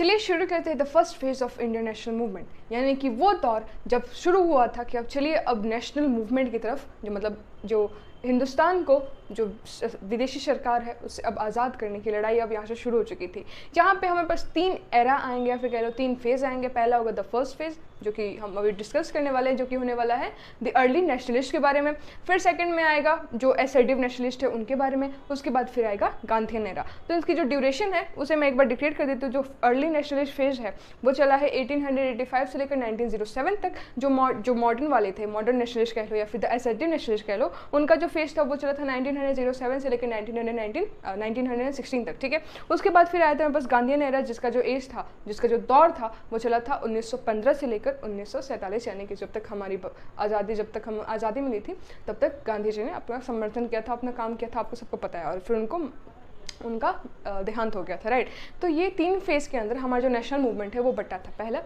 चलिए शुरू करते हैं the first phase of Indian national movement, यानी कि वो दौर जब शुरू हुआ था कि अब चलिए अब नेशनल मूवमेंट की तरफ, जो मतलब जो हिंदुस्तान को जो विदेशी सरकार है उससे अब आज़ाद करने की लड़ाई अब यहाँ से शुरू हो चुकी थी, जहाँ पे हमें पास 3 एरा आएंगे या फिर कह लो 3 फेज़ आएंगे। पहला होगा द फर्स्ट फेज़, जो कि हम अभी डिस्कस करने वाले हैं, जो कि होने वाला है द अर्ली नेशनलिस्ट के बारे में। फिर सेकंड में आएगा जो असर्टिव नेशनलिस्ट है उनके बारे में। उसके बाद फिर आएगा गांधीयन एरा। तो इसकी जो ड्यूरेशन है उसे मैं एक बार डिक्लेयर कर देती हूँ। जो अर्ली नेशनलिस्ट फेज़ है वो चला है 1885 से लेकर 1907 तक। जो मॉडर्न वाले थे, मॉडर्न नेशनलिस्ट कह लो या फिर द असर्टिव नेशनलिस्ट कह लो, उनका जो फेज़ था वो चला था 1907 से लेकर 1916 तक। ठीक है, उसके बाद फिर आया था बस गांधीयन एरा, जिसका जो एज था, जिसका जो दौर था वो चला था 1915 से लेकर 1947, यानी कि जब तक हमारी हम आज़ादी मिली थी तब तक गांधी जी ने अपना समर्थन किया था, अपना काम किया था, आपको सबको पता है। और फिर उनका देहांत हो गया था, राइट। तो ये 3 फेज़ के अंदर हमारा जो नेशनल मूवमेंट है वो बटा था। पहला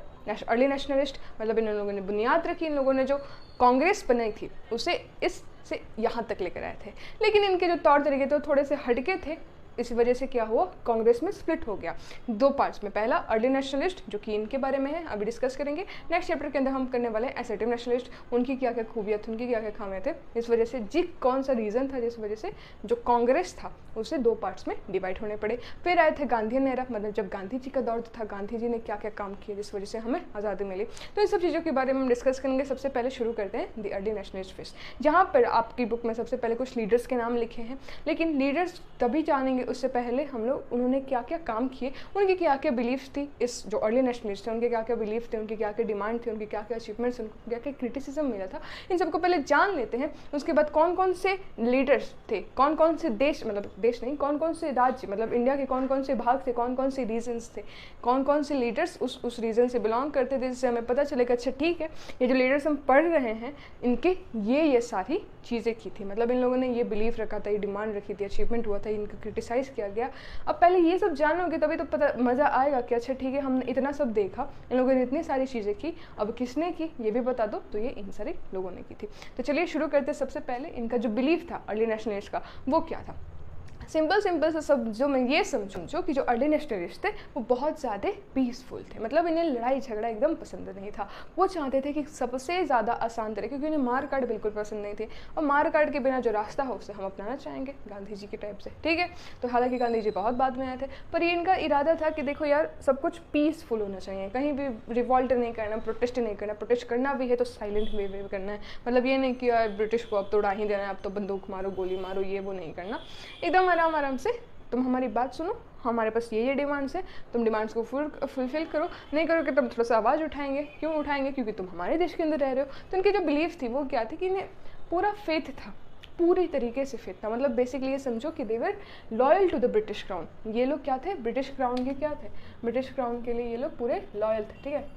अर्ली नेशनलिस्ट, मतलब इन लोगों ने बुनियाद रखी, इन लोगों ने जो कांग्रेस बनाई थी उसे इससे यहाँ तक लेकर आए थे, लेकिन इनके जो तौर तरीके थे वो थोड़े से हटके थे। इसी वजह से क्या हुआ, कांग्रेस में स्प्लिट हो गया 2 पार्ट्स में। पहला अर्ली नेशनलिस्ट, जो कि इनके बारे में है, अभी डिस्कस करेंगे। नेक्स्ट चैप्टर के अंदर हम करने वाले हैं असर्टिव नेशनलिस्ट, उनकी क्या क्या खूबियाँ थी, उनकी क्या क्या खामियाँ थे। इस वजह से कौन सा रीज़न था जिस वजह से जो कांग्रेस था उसे 2 पार्ट्स में डिवाइड होने पड़े। फिर आए थे गांधीयन एरा, मतलब जब गांधी जी का दौर था, गांधी जी ने क्या क्या काम किए जिस वजह से हमें आज़ादी मिली। तो इन सब चीज़ों के बारे में हम डिस्कस करेंगे। सबसे पहले शुरू करते हैं द अर्ली नेशनलिस्ट फेज, जहाँ पर आपकी बुक में सबसे पहले कुछ लीडर्स के नाम लिखे हैं, लेकिन लीडर्स तभी जानेंगे उससे पहले हम लोग उन्होंने क्या क्या काम किए, उनकी क्या क्या बिलीफ्स थी। इस जो अर्ली नेशनलिस्ट थे उनके क्या क्या बिलीफ थे, उनकी क्या क्या डिमांड थी, उनकी क्या क्या अचीवमेंट्स, उनको क्या क्या क्रिटिसिज्म मिला था, इन सबको पहले जान लेते हैं। उसके बाद कौन कौन से लीडर्स थे, कौन कौन से देश, मतलब देश नहीं, कौन कौन से राज्य, मतलब इंडिया के कौन कौन से भाग थे, कौन कौन से रीजन्स थे, कौन कौन से लीडर्स उस रीजन से बिलोंग करते थे, जिससे हमें पता चलेगा अच्छा ठीक है ये जो लीडर्स हम पढ़ रहे हैं इनके ये सारी चीज़ें की थी, मतलब इन लोगों ने ये बिलीफ रखा था, ये डिमांड रखी थी, अचीवमेंट हुआ था, इनका क्रिटिसाइज़ किया गया। अब पहले ये सब जानोगे तभी तो पता मज़ा आएगा कि अच्छा ठीक है हमने इतना सब देखा, इन लोगों ने इतनी सारी चीज़ें की, अब किसने की ये भी बता दो, तो ये इन सारे लोगों ने की थी। तो चलिए शुरू करते। सबसे पहले इनका जो बिलीफ था अर्ली नेशनलिस्ट का वो क्या था। सिंपल से सब जो मैं ये समझूँ कि जो अर्ली नेशनलिस्ट थे वो बहुत ज़्यादा पीसफुल थे, मतलब इन्हें लड़ाई झगड़ा एकदम पसंद नहीं था। वो चाहते थे कि सबसे ज़्यादा आसान तरीके, क्योंकि उन्हें मार काट बिल्कुल पसंद नहीं थे, और मार काट के बिना जो रास्ता हो उसे हम अपनाना चाहेंगे गांधी जी के टाइप से, ठीक है। तो हालांकि गांधी जी बहुत बाद में आए थे, पर ये इनका इरादा था कि देखो यार सब कुछ पीसफुल होना चाहिए, कहीं भी रिवॉल्ट नहीं करना, प्रोटेस्ट नहीं करना, प्रोटेस्ट करना भी है तो साइलेंट वे में करना है, मतलब ये नहीं कि यार ब्रिटिश को अब तो उड़ा ही देना है, अब तो बंदूक मारो, गोली मारो, ये वो नहीं करना। एकदम आराम से तुम हमारी बात सुनो, हमारे पास ये डिमांड्स है, तुम डिमांड्स को फुलफिल करो, नहीं करोगे तब थोड़ा सा आवाज़ उठाएंगे। क्यों उठाएंगे? क्योंकि तुम हमारे देश के अंदर रह रहे हो। तो इनकी जो बिलीफ थी वो क्या थी कि इन्हें पूरा फेथ था, पूरी तरीके से फेथ था, मतलब बेसिकली ये समझो कि they were loyal to the British crown. ये लोग क्या थे? ब्रिटिश क्राउन के क्या थे? ब्रिटिश क्राउन के लिए ये लोग पूरे लॉयल थे, ठीक है।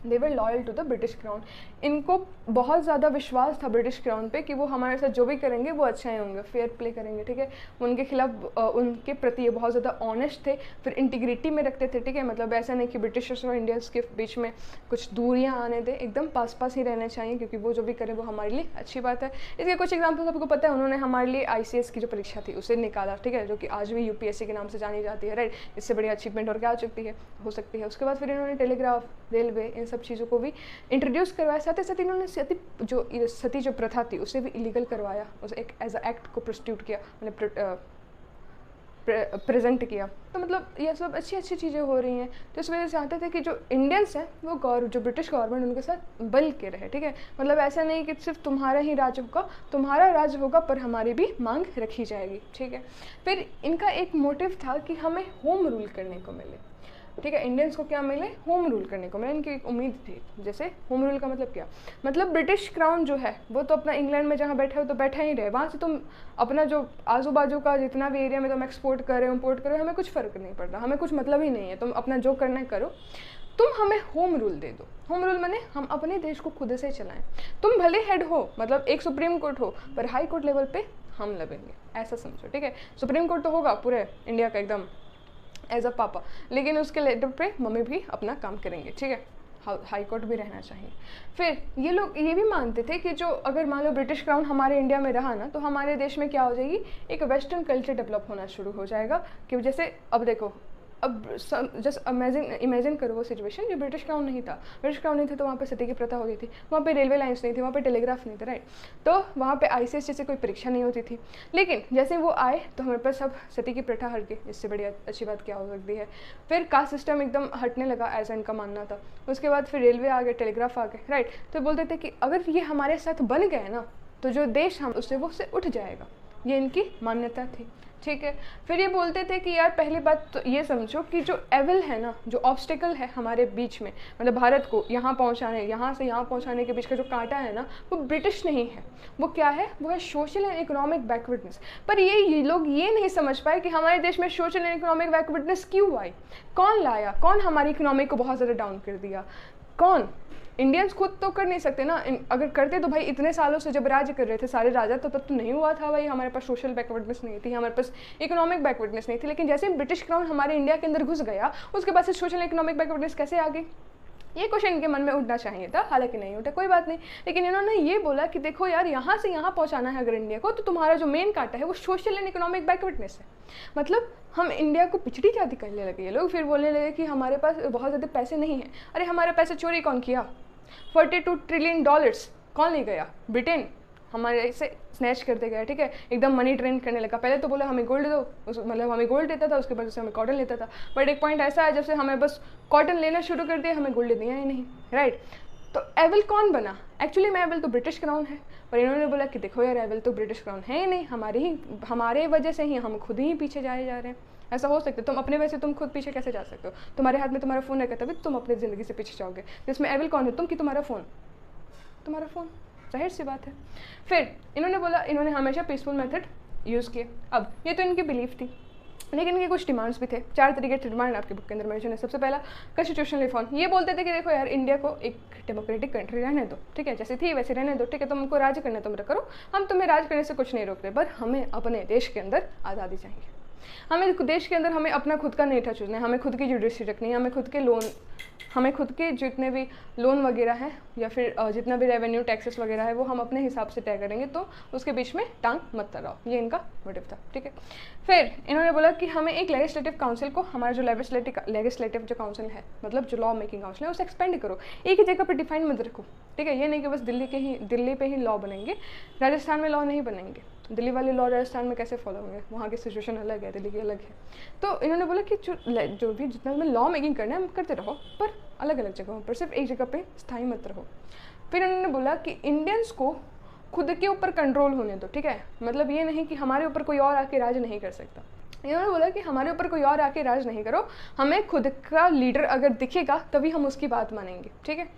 They were loyal to the British crown. इनको बहुत ज़्यादा विश्वास था ब्रिटिश क्राउन पे कि वो हमारे साथ जो भी करेंगे वो अच्छा ही होंगे, फेयर प्ले करेंगे, ठीक है। उनके खिलाफ उनके प्रति ये बहुत ज़्यादा ऑनेस्ट थे, फिर इंटीग्रिटी में रखते थे, ठीक है। मतलब ऐसा नहीं कि ब्रिटिशर्स और इंडियंस के बीच में कुछ दूरियां आने दें, एकदम पास ही रहने चाहिए, क्योंकि वो जो भी करें वो हमारे लिए अच्छी बात है। इसके कुछ एग्जाम्पल्स आपको पता है, उन्होंने हमारे लिए ICS की जो परीक्षा थी उसे निकाला, ठीक है, जो कि आज भी UPSC के नाम से जानी जाती है, राइट। इससे बड़ी अचीवमेंट और क्या हो सकती है। उसके बाद फिर इन्होंने टेलीग्राफ, रेलवे, इन सब चीज़ों को भी इंट्रोड्यूस करवाया। साथ ही साथ इन्होंने सती जो प्रथा थी उसे भी इलीगल करवाया, उसे एक एज अ एक्ट को प्रोस्टिट्यूट किया, मतलब प्रेजेंट किया। तो मतलब ये सब अच्छी चीज़ें हो रही हैं। तो इस वजह से चाहते थे कि जो इंडियंस हैं वो जो ब्रिटिश गवर्नमेंट उनके साथ बल के रहे, ठीक है। मतलब ऐसा नहीं कि सिर्फ तुम्हारा ही राज्य होगा, तुम्हारा राज्य होगा पर हमारी भी मांग रखी जाएगी, ठीक है। फिर इनका एक मोटिव था कि हमें होम रूल करने को मिले, ठीक है। इंडियंस को क्या मिले? होम रूल करने को मिले। इनकी एक उम्मीद थी। जैसे होम रूल का मतलब क्या? मतलब ब्रिटिश क्राउन जो है वो तो अपना इंग्लैंड में जहाँ बैठे हो तो बैठा ही रहे, वहाँ से तुम अपना जो आजू बाजू का जितना भी एरिया में तुम एक्सपोर्ट कर रहे हो, इम्पोर्ट कर रहे हो, हमें कुछ फ़र्क नहीं पड़ रहा, हमें कुछ मतलब ही नहीं है, तुम अपना जो करना है करो, तुम हमें होम रूल दे दो। होम रूल माने हम अपने देश को खुद से चलाएं। तुम भले हेड हो, मतलब एक सुप्रीम कोर्ट हो, पर हाई कोर्ट लेवल पे हम लगेंगे, ऐसा समझो, ठीक है। सुप्रीम कोर्ट तो होगा पूरे इंडिया का एकदम एज अ पापा, लेकिन उसके लेटर पे मम्मी भी अपना काम करेंगे, ठीक है। हाई कोर्ट भी रहना चाहिए। फिर ये लोग ये भी मानते थे कि जो अगर मान लो ब्रिटिश क्राउन हमारे इंडिया में रहा ना, तो हमारे देश में क्या हो जाएगी, एक वेस्टर्न कल्चर डेवलप होना शुरू हो जाएगा। कि जैसे अब देखो अब जस्ट इमेजिन करो वो सिचुएशन, जो ब्रिटिश क्राउन नहीं था, ब्रिटिश क्राउन नहीं था तो वहाँ पे सती की प्रथा होती थी, वहाँ पे रेलवे लाइन्स नहीं थी, वहाँ पे टेलीग्राफ नहीं था, राइट। तो वहाँ पे ICS जैसे कोई परीक्षा नहीं होती थी। लेकिन जैसे वो आए तो हमारे पास अब सती की प्रथा हट गई, इससे बड़ी अच्छी बात क्या हो सकती है। फिर कास्ट सिस्टम एकदम हटने लगा, ऐसा इनका मानना था। उसके बाद फिर रेलवे आ गए, टेलीग्राफ आ गए, राइट। तो बोलते थे कि अगर ये हमारे साथ बन गए ना तो जो देश हम उससे वो से उठ जाएगा, ये इनकी मान्यता थी, ठीक है। फिर ये बोलते थे कि यार पहली बात तो ये समझो कि जो एविल है ना, जो ऑब्स्टिकल है हमारे बीच में, मतलब भारत को यहाँ पहुँचाने, यहाँ से यहाँ पहुँचाने के बीच का जो कांटा है ना, वो ब्रिटिश नहीं है, वो क्या है, वो है सोशल एंड इकोनॉमिक बैकवर्डनेस। पर ये लोग ये नहीं समझ पाए कि हमारे देश में सोशल एंड इकोनॉमिक बैकवर्डनेस क्यों आई, कौन लाया, कौन हमारी इकोनॉमी को बहुत ज़्यादा डाउन कर दिया, कौन। इंडियंस खुद तो कर नहीं सकते ना, अगर करते तो भाई इतने सालों से जब राज्य कर रहे थे सारे राजा, तो तब तो नहीं हुआ था भाई, हमारे पास सोशल बैकवर्डनेस नहीं थी, हमारे पास इकोनॉमिक बैकवर्डनेस नहीं थी। लेकिन जैसे ब्रिटिश क्राउन हमारे इंडिया के अंदर घुस गया, उसके बाद से सोशल इकोनॉमिक बैकवर्डनेस कैसे आ गई, ये क्वेश्चन इनके मन में उठना चाहिए था, हालांकि नहीं उठा, कोई बात नहीं। लेकिन इन्होंने ये बोला कि देखो यार, यहाँ से यहाँ पहुँचाना है अगर इंडिया को, तो तुम्हारा जो मेन कांटा है वो सोशल एंड इकोनॉमिक बैकवर्डनेस है। मतलब हम इंडिया को पिछड़ी जाति कहने लगे ये लोग। फिर बोलने लगे कि हमारे पास बहुत ज़्यादा पैसे नहीं हैं। अरे हमारे पैसे चोरी कौन किया, $42 ट्रिलियन कौन ले गया, ब्रिटेन हमारे से स्नैच करते गया, ठीक है। एकदम मनी ट्रेन करने लगा। पहले तो बोला हमें गोल्ड दो, मतलब हमें गोल्ड देता था, उसके बाद से हमें कॉटन लेता था। बट एक पॉइंट ऐसा है, जब से हमें बस कॉटन लेना शुरू कर दिया, हमें गोल्ड दिया ही नहीं, राइट। तो एविल कौन बना, एक्चुअली में एविल तो ब्रिटिश क्राउन है। पर इन्होंने बोला कि देखो यार, एविल तो ब्रिटिश क्राउन है ही नहीं, हमारे वजह से ही हम खुद ही पीछे जाए जा रहे हैं। ऐसा हो सकता है, तुम अपने वजह से तुम खुद पीछे कैसे जा सकते हो, तुम्हारे हाथ में तुम्हारा फ़ोन है, तभी तुम अपनी ज़िंदगी से पीछे जाओगे। जिसमें एविल कौन है, तुम कि तुम्हारा फ़ोन, जाहिर सी बात है। फिर इन्होंने बोला, इन्होंने हमेशा पीसफुल मेथड यूज़ किए। अब ये तो इनकी बिलीफ थी, लेकिन इनके कुछ डिमांड्स भी थे। 4 तरीके के डिमांड आपकी बुक के अंदर मेंशन है। सबसे पहला कॉन्स्टिट्यूशनल रिफॉर्म। ये बोलते थे कि देखो यार, इंडिया को एक डेमोक्रेटिक कंट्री रहने दो, ठीक है, जैसे थी वैसे रहने दो, ठीक है। तुमको राज करना तुम करो, हम तुम्हें राज करने से कुछ नहीं रोक रहे, पर हमें अपने देश के अंदर आज़ादी चाहिए। हमें देश के अंदर हमें अपना खुद का नेता चुनना है, हमें खुद की जुडिशरी रखनी है, हमें खुद के जितने भी लोन वगैरह हैं या फिर जितना भी रेवेन्यू टैक्सेस वगैरह है वो हम अपने हिसाब से तय करेंगे, तो उसके बीच में टांग मत लगाओ। ये इनका मोटिव था, ठीक है। फिर इन्होंने बोला कि हमें एक लेजिस्लेटिव काउंसिल को, हमारा जो लेजिस्लेटिव जो काउंसिल है, मतलब जो लॉ मेकिंग काउंसिल है, उसे एक्सपेंड करो, एक ही जगह पर डिफाइन मत रखो, ठीक है। ये नहीं कि बस दिल्ली पे ही लॉ बनेंगे, राजस्थान में लॉ नहीं बनेंगे। दिल्ली वाले लॉ राजस्थान में कैसे फॉलो होंगे, वहाँ की सिचुएशन अलग है, दिल्ली की अलग है। तो इन्होंने बोला कि जो भी जितना भी लॉ मेकिंग करना है करते रहो, पर अलग अलग जगहों पर, सिर्फ एक जगह पे स्थायी मत रहो। फिर इन्होंने बोला कि इंडियंस को खुद के ऊपर कंट्रोल होने दो, ठीक है। मतलब ये नहीं कि हमारे ऊपर कोई और आके राज नहीं कर सकता। इन्होंने बोला कि हमारे ऊपर कोई और आके राज नहीं करो, हमें खुद का लीडर अगर दिखेगा तभी हम उसकी बात मानेंगे, ठीक है।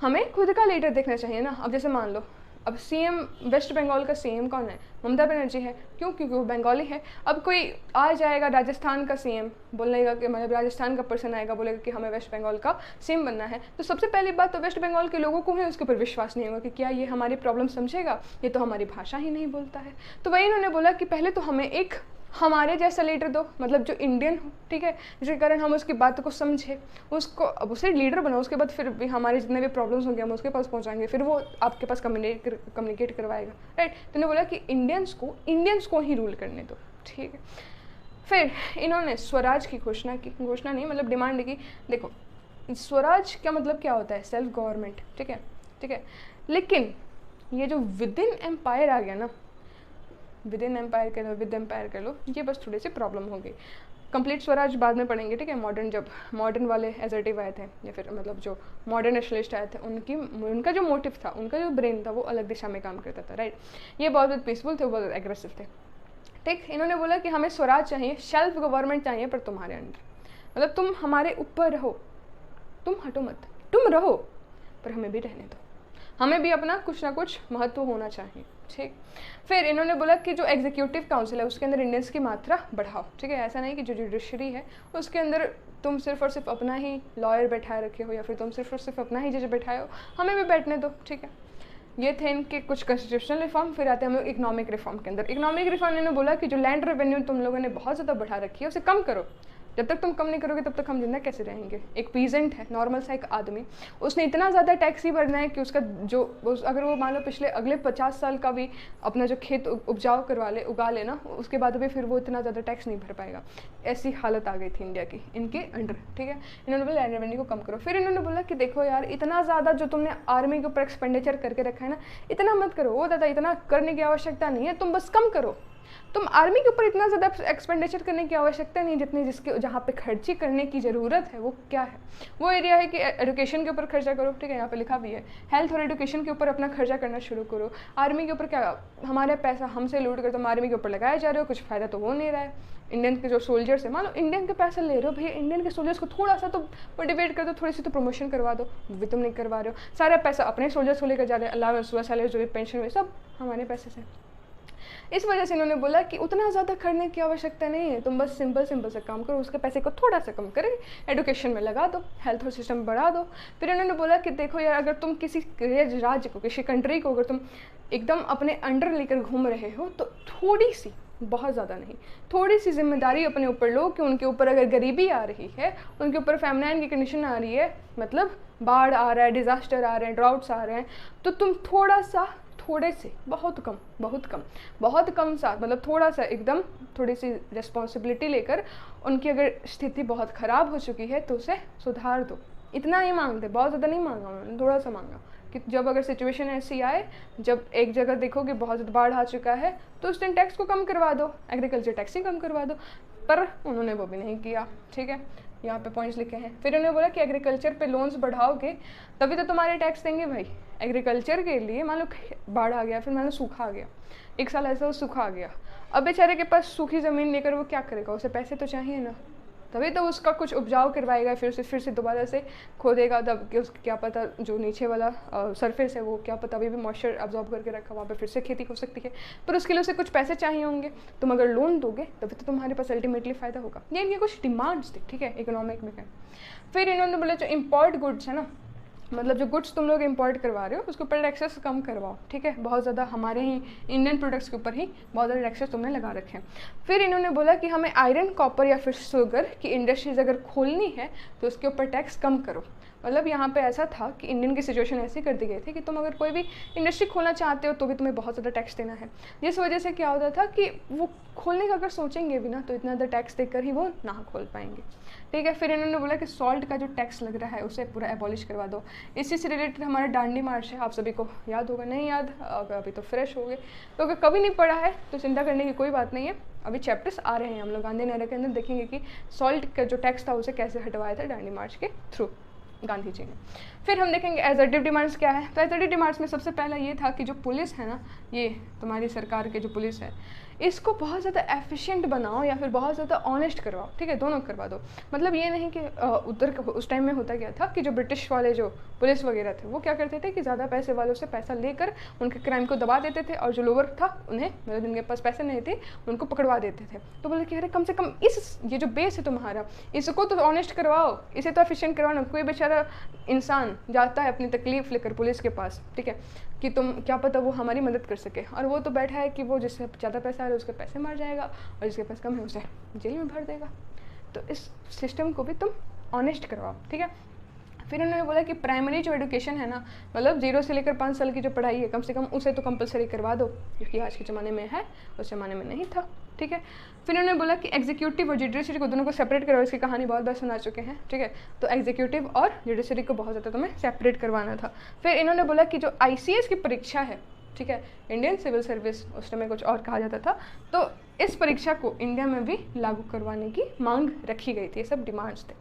हमें खुद का लीडर देखना चाहिए ना। अब जैसे मान लो, अब सीएम, वेस्ट बंगाल का सीएम कौन है, ममता बनर्जी है। क्यों? क्योंकि वो बंगाली है। अब कोई आ जाएगा राजस्थान का सीएम, बोलेगा कि मतलब राजस्थान का पर्सन आएगा, बोलेगा कि हमें वेस्ट बंगाल का सीएम बनना है, तो सबसे पहली बात तो वेस्ट बंगाल के लोगों को ही उसके ऊपर विश्वास नहीं होगा कि क्या ये हमारी प्रॉब्लम समझेगा, ये तो हमारी भाषा ही नहीं बोलता है। तो वही इन्होंने बोला कि पहले तो हमें एक हमारे जैसा लीडर दो, मतलब जो इंडियन हो, ठीक है, जिसके कारण हम उसकी बात को समझे, उसको, अब उसे लीडर बनाओ, उसके बाद फिर भी हमारे जितने भी प्रॉब्लम्स होंगे हम उसके पास पहुंचाएंगे, फिर वो आपके पास कम्युनिकेट करवाएगा, राइट। तो इन्होंने बोला कि इंडियंस को ही रूल करने दो, ठीक है। फिर इन्होंने स्वराज की घोषणा नहीं, मतलब डिमांड की। देखो, स्वराज का मतलब क्या होता है, सेल्फ गवर्नमेंट, ठीक है। लेकिन ये जो विद इन एम्पायर आ गया ना, विद इन एम्पायर कह लो, विद एम्पायर कह लो, ये बस थोड़ी सी प्रॉब्लम हो गई। कंप्लीट स्वराज बाद में पढ़ेंगे, ठीक है। जब मॉडर्न वाले एजर्टिव आए थे, या फिर मतलब जो मॉडर्न नेशनलिस्ट आए थे, उनका जो मोटिव था, उनका जो ब्रेन था, वो अलग दिशा में काम करता था, राइट। ये बहुत पीसफुल थे, बहुत एग्रेसिव थे, ठीक। इन्होंने बोला कि हमें स्वराज चाहिए, सेल्फ गवर्नमेंट चाहिए, पर तुम्हारे अंडर, मतलब तुम हमारे ऊपर रहो, तुम हटो मत, तुम रहो पर हमें भी रहने दो, हमें भी अपना कुछ ना कुछ महत्व होना चाहिए, ठीक। फिर इन्होंने बोला कि जो एग्जीक्यूटिव काउंसिल है उसके अंदर इंडियंस की मात्रा बढ़ाओ, ठीक है। ऐसा नहीं कि जो जुडिशरी है उसके अंदर तुम सिर्फ और सिर्फ अपना ही लॉयर बैठाए रखे हो, या फिर तुम सिर्फ और सिर्फ अपना ही जज बैठाए हो, हमें भी बैठने दो, ठीक है। ये थे इनके कुछ कॉन्स्टिट्यूशनल रिफॉर्म। फिर आते हैं हम लोग इकोनॉमिक रिफॉर्म के अंदर। इकोनॉमिक रिफॉर्म इन्होंने बोला कि जो लैंड रेवेन्यू तुम लोगों ने बहुत ज़्यादा बढ़ा रखी है उसे कम करो, जब तक तुम कम नहीं करोगे तब तक हम जिंदा कैसे रहेंगे। एक पीजेंट है, नॉर्मल सा एक आदमी, उसने इतना ज़्यादा टैक्स ही भरना है कि उसका जो अगर वो मान लो अगले 50 साल का भी अपना जो खेत उपजाऊ उगा लेना, उसके बाद भी फिर वो इतना ज़्यादा टैक्स नहीं भर पाएगा। ऐसी हालत आ गई थी इंडिया की इनके अंडर, ठीक है। इन्होंने बोला लैंड रेवेन्यू को कम करो। फिर इन्होंने बोला कि देखो यार, इतना ज़्यादा जो तुमने आर्मी के ऊपर एक्सपेंडिचर करके रखा है ना, इतना मत करो। वो दादा इतना करने की आवश्यकता नहीं है, तुम बस कम करो। तुम आर्मी के ऊपर इतना ज़्यादा एक्सपेंडिचर करने की आवश्यकता नहीं जितनी जिसके जहाँ पे खर्ची करने की ज़रूरत है वो क्या है, वो एरिया है कि एजुकेशन के ऊपर खर्चा करो, ठीक है, यहाँ पे लिखा भी है। हेल्थ और एजुकेशन के ऊपर अपना खर्चा करना शुरू करो। आर्मी के ऊपर क्या, हमारे पैसा हमसे लूट कर तुम आर्मी के ऊपर लगाए जा रहे हो, कुछ फ़ायदा तो हो नहीं रहा है। इंडियन के जो सोल्जर्स है, मान लो इंडियन के पैसा ले रहे हो भैया, इंडियन के सोल्जर्स को थोड़ा सा तो मोटिवेट कर दो, थोड़ी सी तो प्रमोशन करवा दो, भी तुम नहीं करवा रहे हो। सारा पैसा अपने सोल्जर्स को लेकर जा रहे हैं, अलावेंस हुआ, सैलरी जो पेंशन हुई, सब हमारे पैसे से। इस वजह से इन्होंने बोला कि उतना ज़्यादा करने की आवश्यकता नहीं है, तुम बस सिंपल से काम करो, उसके पैसे को थोड़ा सा कम करें, एजुकेशन में लगा दो, हेल्थ और सिस्टम बढ़ा दो। फिर इन्होंने बोला कि देखो यार, अगर तुम किसी राज्य को, किसी कंट्री को अगर तुम एकदम अपने अंडर लेकर घूम रहे हो तो थोड़ी सी, बहुत ज़्यादा नहीं, थोड़ी सी जिम्मेदारी अपने ऊपर लो कि उनके ऊपर अगर गरीबी आ रही है, उनके ऊपर फैमिनाइन की कंडीशन आ रही है, मतलब बाढ़ आ रहा है, डिज़ास्टर आ रहे हैं, ड्राउट्स आ रहे हैं, तो तुम थोड़ा सा, थोड़े से, बहुत कम सा, मतलब थोड़ा सा एकदम थोड़ी सी रिस्पॉन्सिबिलिटी लेकर उनकी अगर स्थिति बहुत ख़राब हो चुकी है तो उसे सुधार दो। इतना ही मांगते, बहुत ज़्यादा नहीं मांगा उन्होंने, थोड़ा सा मांगा कि जब अगर सिचुएशन ऐसी आए, जब एक जगह देखो कि बहुत ज़्यादा बाढ़ आ चुका है तो उस दिन टैक्स को कम करवा दो, एग्रीकल्चर टैक्स ही कम करवा दो। पर उन्होंने वो भी नहीं किया, ठीक है, यहाँ पे पॉइंट्स लिखे हैं। फिर उन्होंने बोला कि एग्रीकल्चर पे लोन्स बढ़ाओगे तभी तो तुम्हारे टैक्स देंगे भाई। एग्रीकल्चर के लिए मान लो बाढ़ आ गया, फिर मान लो सूखा आ गया, एक साल ऐसा सूखा आ गया, अब बेचारे के पास सूखी ज़मीन लेकर वो क्या करेगा, उसे पैसे तो चाहिए ना, तभी तो उसका कुछ उपजाऊ करवाएगा, फिर से दोबारा से खोदेगा, तब कि उसको क्या पता जो नीचे वाला सरफेस है वो क्या पता अभी भी मॉइस्चर अब्जॉर्ब करके रखा, वहाँ पे फिर से खेती हो सकती है, पर उसके लिए उसे कुछ पैसे चाहिए होंगे। तुम अगर लोन दोगे तभी तो तुम्हारे पास अल्टीमेटली फ़ायदा होगा। ये इनके कुछ डिमांड्स थी, ठीक है, इकोनॉमिक में है। फिर इन्होंने बोला जो इम्पोर्ट गुड्स है ना, मतलब जो गुड्स तुम लोग इंपोर्ट करवा रहे हो उसके ऊपर टैक्सेस कम करवाओ, ठीक है, बहुत ज़्यादा हमारे ही इंडियन प्रोडक्ट्स के ऊपर ही बहुत ज़्यादा टैक्सेस तुमने लगा रखे हैं। फिर इन्होंने बोला कि हमें आयरन, कॉपर या फिर शुगर की इंडस्ट्रीज़ अगर खोलनी है तो उसके ऊपर टैक्स कम करो। मतलब यहाँ पे ऐसा था कि इंडियन की सिचुएशन ऐसी कर दी गई थी कि तुम अगर कोई भी इंडस्ट्री खोलना चाहते हो तो भी तुम्हें बहुत ज़्यादा टैक्स देना है, जिस वजह से क्या होता था कि वो खोलने का अगर सोचेंगे भी ना तो इतना ज़्यादा टैक्स देकर ही वो ना खोल पाएंगे, ठीक है। फिर इन्होंने बोला कि सॉल्ट का जो टैक्स लग रहा है उसे पूरा एबॉलिश करवा दो। इसी से रिलेटेड हमारा दांडी मार्च है, आप सभी को याद होगा, नहीं याद अभी तो फ्रेश हो गए, तो अगर कभी नहीं पढ़ा है तो चिंता करने की कोई बात नहीं है, अभी चैप्टर्स आ रहे हैं, हम लोग गांधी नहर के अंदर देखेंगे कि सॉल्ट का जो टैक्स था उसे कैसे हटवाया था दांडी मार्च के थ्रू गांधी जी ने। फिर हम देखेंगे एजर्टिव डिमांड्स क्या है। तो एजर्टिव डिमांड्स में सबसे पहला ये था कि जो पुलिस है ना, ये तुम्हारी सरकार के जो पुलिस है इसको बहुत ज़्यादा एफिशिएंट बनाओ या फिर बहुत ज़्यादा ऑनेस्ट करवाओ, ठीक है, दोनों करवा दो। मतलब ये नहीं कि उधर उस टाइम में होता क्या था कि जो ब्रिटिश वाले जो पुलिस वगैरह थे वो क्या करते थे कि ज़्यादा पैसे वालों से पैसा लेकर उनके क्राइम को दबा देते थे, और जो लोअर था उन्हें, मतलब जिनके पास पैसे नहीं थे उनको पकड़वा देते थे। तो बोले कि अरे कम से कम ये जो बेस है तुम्हारा इसको तो ऑनेस्ट करवाओ, इसे तो एफिशिएंट करवाओ ना। कोई बेचारा इंसान जाता है अपनी तकलीफ लेकर पुलिस के पास, ठीक है, कि तुम क्या पता वो हमारी मदद कर सके, और वो तो बैठा है कि वो जिससे ज़्यादा पैसा आ रहा है उसके पैसे मार जाएगा और जिसके पास कम है उसे जेल में भर देगा। तो इस सिस्टम को भी तुम ऑनेस्ट करवाओ, ठीक है। फिर उन्होंने बोला कि प्राइमरी जो एजुकेशन है ना, मतलब 0 से लेकर 5 साल की जो पढ़ाई है कम से कम उसे तो कंपलसरी करवा दो, क्योंकि आज के ज़माने में है, उस ज़माने में नहीं था, ठीक है। फिर उन्होंने बोला कि एग्जीक्यूटिव और जुडिशरी को दोनों को सेपरेट करो, इसकी कहानी बहुत बार सुना चुके हैं, ठीक है। तो एग्जीक्यूटिव और जुडिशरी को बहुत ज़्यादा तुम्हें सेपरेट करवाना था। फिर इन्होंने बोला कि जो ICS की परीक्षा है, ठीक है, इंडियन सिविल सर्विस, उस समय कुछ और कहा जाता था, तो इस परीक्षा को इंडिया में भी लागू करवाने की मांग रखी गई थी। ये सब डिमांड्स थे।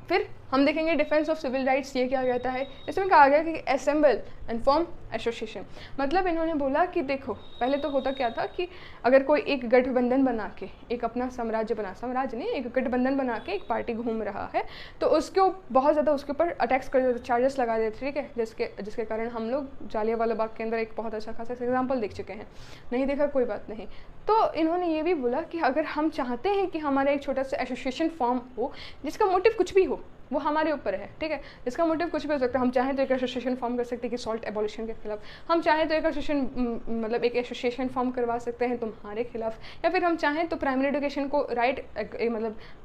फिर हम देखेंगे डिफेंस ऑफ सिविल राइट्स, ये क्या कहता है, इसमें कहा गया कि असेंबल एंड फॉर्म एसोसिएशन। मतलब इन्होंने बोला कि देखो पहले तो होता क्या था कि अगर कोई एक गठबंधन बना के एक अपना साम्राज्य नहीं, एक गठबंधन बना के एक पार्टी घूम रहा है तो उसके बहुत ज़्यादा उसके ऊपर अटैक्स कर देते, चार्जेस लगा देते, ठीक है, जिसके कारण हम लोग जालियांवाला बाग के अंदर एक बहुत अच्छा खासा एग्जाम्पल देख चुके हैं। नहीं देखा कोई बात नहीं। तो इन्होंने ये भी बोला कि अगर हम चाहते हैं कि हमारा एक छोटा सा एसोसिएशन फॉर्म हो जिसका मोटिव कुछ भी हो, वो हमारे ऊपर है, ठीक है। इसका मोटिव कुछ भी हो सकता है। हम चाहें तो एक एसोसिएशन फॉर्म कर सकते हैं कि सॉल्ट एबॉलिशन के खिलाफ, हम चाहें तो एक एसोसिएशन फॉर्म करवा सकते हैं तुम्हारे खिलाफ, या फिर हम चाहें तो प्राइमरी एजुकेशन को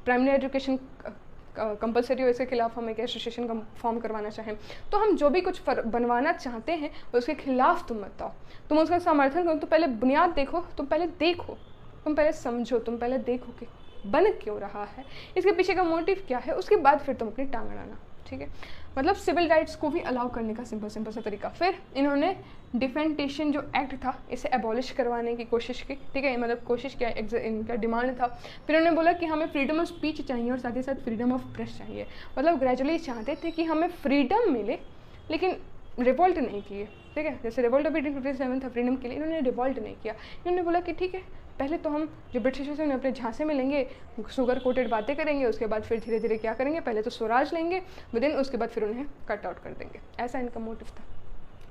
प्राइमरी एजुकेशन कंपलसरी हो इसके खिलाफ हम एक एसोसिएशन का फॉर्म करवाना चाहें। तो हम जो भी कुछ बनवाना चाहते हैं उसके खिलाफ तुम मत आओ, तुम उसका समर्थन करो। तो पहले बुनियाद देखो, तुम पहले देखो, तुम पहले समझो, तुम पहले देखो कि बन क्यों रहा है, इसके पीछे का मोटिव क्या है, उसके बाद फिर तुम अपनी टांग अड़ाना, ठीक है। मतलब सिविल राइट्स को भी अलाउ करने का सिंपल सा तरीका। फिर इन्होंने डिफेंटेशन जो एक्ट था इसे एबॉलिश करवाने की कोशिश की, ठीक है, मतलब कोशिश किया, इनका डिमांड था। फिर उन्होंने बोला कि हमें फ्रीडम ऑफ स्पीच चाहिए और साथ ही साथ फ्रीडम ऑफ प्रेस चाहिए। मतलब ग्रेजुअली चाहते थे कि हमें फ्रीडम मिले लेकिन रिवोल्ट नहीं किए, ठीक है। जैसे रिवोल्ट ऑफ 1857 था फ्रीडम के लिए, इन्होंने रिवोल्ट नहीं किया। इन्होंने बोला कि ठीक है, पहले तो हम जो ब्रिटिशर्स हैं उन्हें अपने झांसे में लेंगे, शुगर कोटेड बातें करेंगे, उसके बाद फिर धीरे धीरे क्या करेंगे, पहले तो स्वराज लेंगे विदिन, उसके बाद फिर उन्हें कट आउट कर देंगे। ऐसा इनका मोटिव था,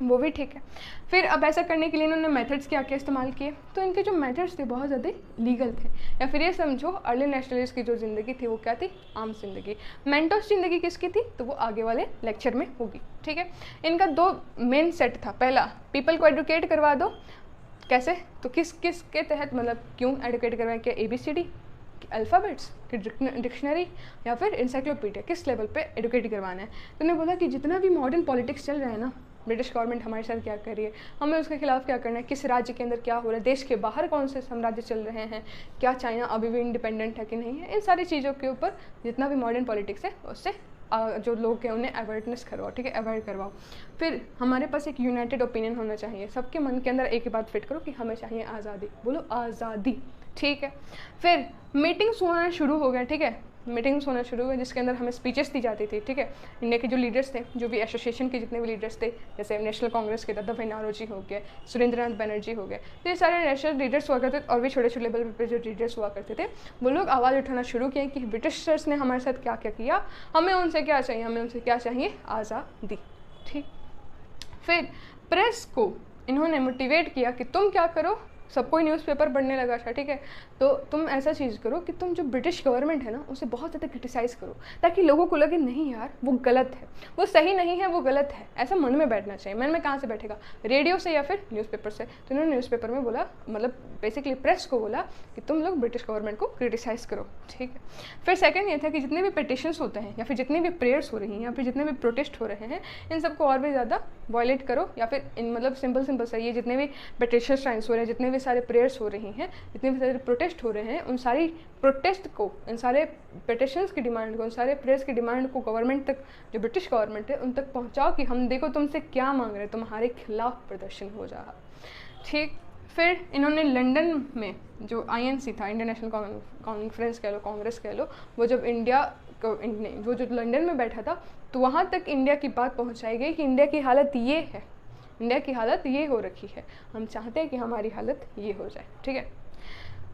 वो भी ठीक है। फिर अब ऐसा करने के लिए इन्होंने मेथड्स क्या क्या इस्तेमाल किए, तो इनके जो मेथड्स थे बहुत ज़्यादा लीगल थे, या फिर ये समझो अर्ली नेशनलिस्ट की जो ज़िंदगी थी वो क्या थी, आम जिंदगी। मेंटोस ज़िंदगी किसकी थी, तो वो आगे वाले लेक्चर में होगी, ठीक है। इनका 2 मेन सेट था। पहला, पीपल को एडुकेट करवा दो, कैसे, तो किस के तहत, मतलब क्यों एडुकेट करवाएं, क्या ABCD, अल्फ़ाबेट्स कि डिक्शनरी, या फिर इंसाइक्लोपीडिया, किस लेवल पे एडुकेट करवाना है। तो उन्होंने बोला कि जितना भी मॉडर्न पॉलिटिक्स चल रहा है ना, ब्रिटिश गवर्नमेंट हमारे साथ क्या कर रही है, हमें उसके खिलाफ क्या करना है, किस राज्य के अंदर क्या हो रहा है, देश के बाहर कौन से साम्राज्य चल रहे हैं, क्या चाइना अभी भी इंडिपेंडेंट है कि नहीं है, इन सारी चीज़ों के ऊपर जितना भी मॉडर्न पॉलिटिक्स है उससे जो लोग हैं उन्हें अवेयरनेस करवाओ, ठीक है, अवेयर करवाओ। फिर हमारे पास एक यूनाइटेड ओपिनियन होना चाहिए, सबके मन के अंदर एक ही बात फिट करो कि हमें चाहिए आज़ादी, बोलो आज़ादी, ठीक है। फिर मीटिंग्स होना शुरू हो गया, ठीक है, मीटिंग्स होना शुरू हुए जिसके अंदर हमें स्पीचेस दी जाती थी, ठीक है। इंडिया के जो लीडर्स थे, जो भी एसोसिएशन के जितने भी लीडर्स थे, जैसे नेशनल कांग्रेस के दादा भाई नारोजी हो गए, सुरेंद्रनाथ बनर्जी हो गए, तो ये सारे नेशनल लीडर्स हुआ करते थे। और भी छोटे छोटे लेवल पर जो लीडर्स हुआ करते थे, वो लोग आवाज़ उठाना शुरू किए कि ब्रिटिशर्स ने हमारे साथ क्या क्या किया, हमें उनसे क्या चाहिए, हमें उनसे क्या चाहिए, आज़ादी, ठीक। फिर प्रेस को इन्होंने मोटिवेट किया कि तुम क्या करो, सब कोई न्यूज़पेपर पढ़ने लगा था, ठीक है, तो तुम ऐसा चीज़ करो कि तुम जो ब्रिटिश गवर्नमेंट है ना उसे बहुत ज़्यादा क्रिटिसाइज़ करो, ताकि लोगों को लगे नहीं यार वो गलत है, वो सही नहीं है, वो गलत है, ऐसा मन में बैठना चाहिए। मन में कहाँ से बैठेगा, रेडियो से या फिर न्यूज़पेपर से। तो इन्होंने न्यूज़पेपर में बोला, मतलब बेसिकली प्रेस को बोला कि तुम लोग ब्रिटिश गवर्नमेंट को क्रिटिसाइज़ करो, ठीक है। फिर सेकेंड ये था कि जितने भी पिटिशंस होते हैं या फिर जितनी भी प्रेयर्स हो रही हैं या फिर जितने भी प्रोटेस्ट हो रहे हैं, इन सबको और भी ज़्यादा वायलेट करो, या फिर इन मतलब सिंपल सा ये जितने भी पिटिशन साइंस हो रहे हैं, जितने भी सारे प्रेयर्स हो रही हैं, जितने भी सारे प्रोटेस्ट हो रहे हैं, उन सारी प्रोटेस्ट को, इन सारे पिटिशंस की डिमांड को, उन सारे प्रेयर्स की डिमांड को गवर्नमेंट तक, जो ब्रिटिश गवर्नमेंट है उन तक पहुंचाओ कि हम देखो तुमसे क्या मांग रहे हैं, तुम्हारे खिलाफ प्रदर्शन हो जा, ठीक। फिर इन्होंने लंदन में जो INC था, इंटरनेशनल कॉन्फ्रेंस कह लो, कांग्रेस कह लो, वो जब वो जो लंदन में बैठा था, तो वहाँ तक इंडिया की बात पहुँचाई गई कि इंडिया की हालत ये है, इंडिया की हालत ये हो रखी है, हम चाहते हैं कि हमारी हालत ये हो जाए, ठीक है।